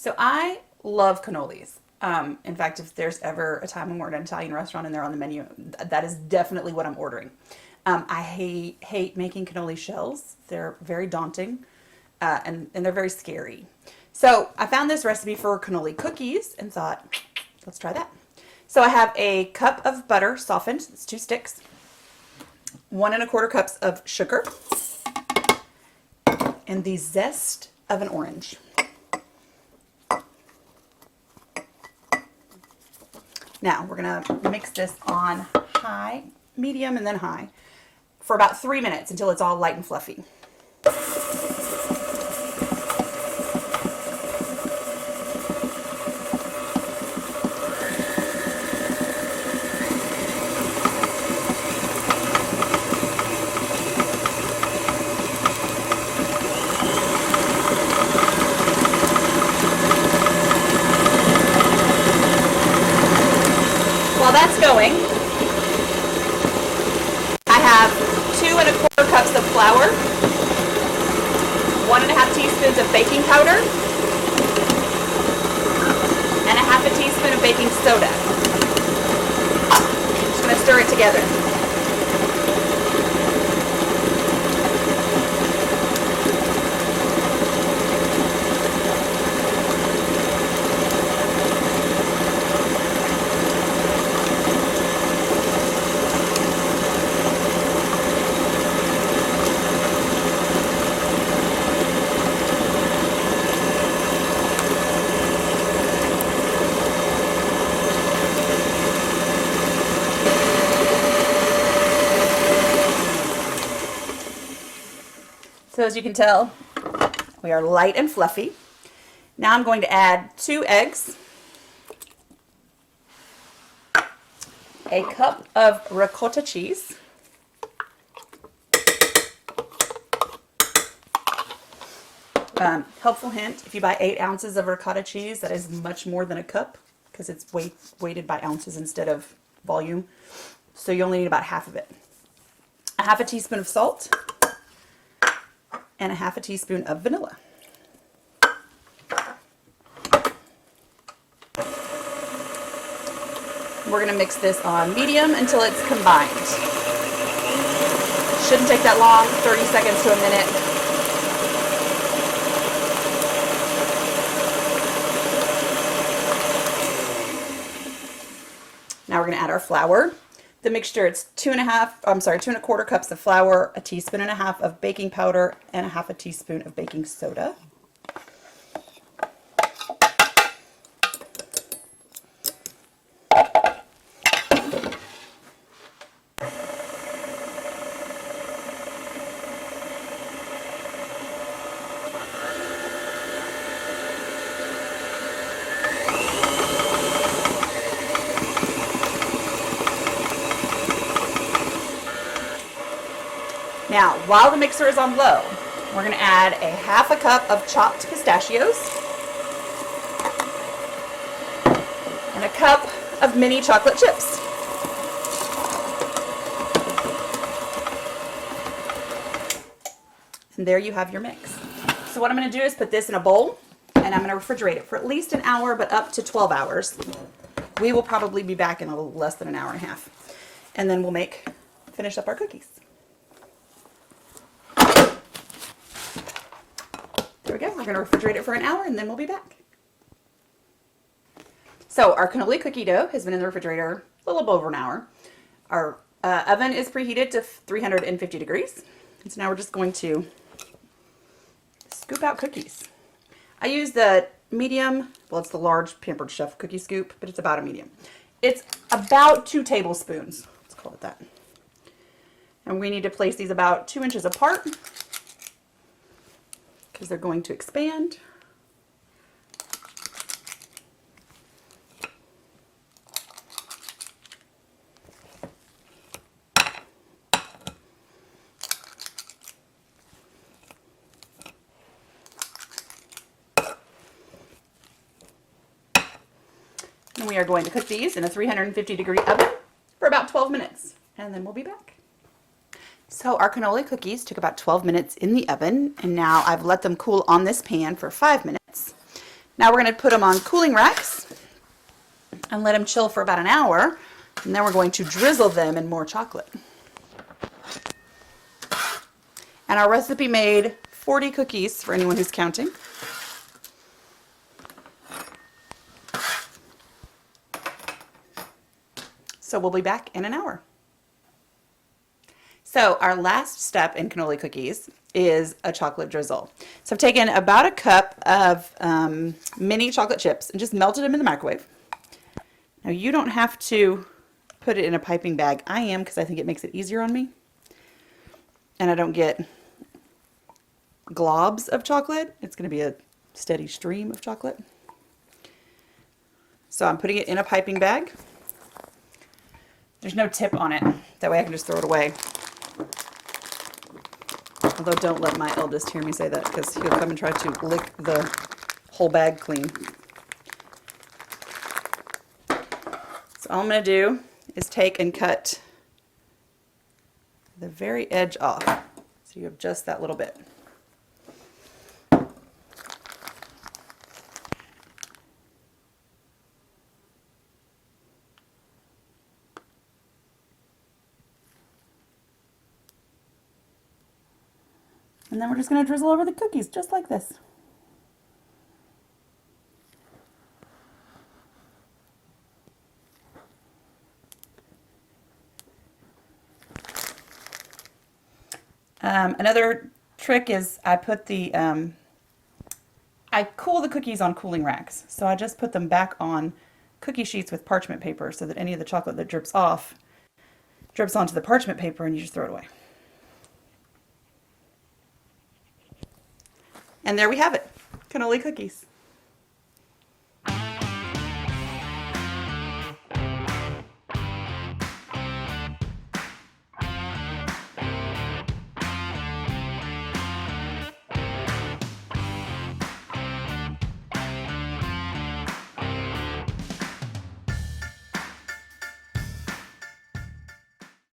So I love cannolis. In fact, if there's ever a time when we're at an Italian restaurant and they're on the menu, that is definitely what I'm ordering. I hate making cannoli shells. They're very daunting, and they're very scary. So I found this recipe for cannoli cookies and thought, let's try that. So I have a cup of butter softened. It's 2 sticks. 1 1/4 cups of sugar, and the zest of an orange. Now we're gonna mix this on high, medium, and then high for about 3 minutes until it's all light and fluffy. While that's going, I have 2 1/4 cups of flour, 1 1/2 teaspoons of baking powder, and 1/2 teaspoon of baking soda. I'm just going to stir it together. So as you can tell, we are light and fluffy. Now I'm going to add 2 eggs, a cup of ricotta cheese, helpful hint, if you buy 8 ounces of ricotta cheese, that is much more than a cup because it's weighted by ounces instead of volume. So you only need about half of it. 1/2 teaspoon of salt, and 1/2 teaspoon of vanilla. We're going to mix this on medium until it's combined. Shouldn't take that long, 30 seconds to a minute. Now we're going to add our flour. The mixture, it's 2 1/4 cups of flour, 1.5 teaspoons of baking powder, and 1/2 teaspoon of baking soda. Now, while the mixer is on low, we're going to add a 1/2 cup of chopped pistachios and a cup of mini chocolate chips. And there you have your mix. So what I'm going to do is put this in a bowl, and I'm going to refrigerate it for at least an hour, but up to 12 hours. We will probably be back in a little less than an hour and a half. And then we'll finish up our cookies. There we go. We're going to refrigerate it for an hour and then we'll be back. So our cannoli cookie dough has been in the refrigerator a little over an hour. Our oven is preheated to 350 degrees. And so now we're just going to scoop out cookies. I use the medium, well, it's the large Pampered Chef cookie scoop, but it's about a medium. It's about 2 tablespoons. Let's call it that. And we need to place these about 2 inches apart, because they're going to expand. And we are going to cook these in a 350-degree oven for about 12 minutes, and then we'll be back. So our cannoli cookies took about 12 minutes in the oven, and now I've let them cool on this pan for 5 minutes. Now we're going to put them on cooling racks and let them chill for about an hour. And then we're going to drizzle them in more chocolate. And our recipe made 40 cookies for anyone who's counting. So we'll be back in an hour. So our last step in cannoli cookies is a chocolate drizzle. So I've taken about a cup of mini chocolate chips and just melted them in the microwave. Now you don't have to put it in a piping bag. I am, because I think it makes it easier on me. And I don't get globs of chocolate. It's going to be a steady stream of chocolate. So I'm putting it in a piping bag. There's no tip on it. That way I can just throw it away. Although don't let my eldest hear me say that, because he'll come and try to lick the whole bag clean. So all I'm going to do is take and cut the very edge off. So you have just that little bit. And then we're just going to drizzle over the cookies, just like this. Another trick is I put the, I cool the cookies on cooling racks. So I just put them back on cookie sheets with parchment paper so that any of the chocolate that drips off drips onto the parchment paper and you just throw it away. And there we have it, cannoli cookies.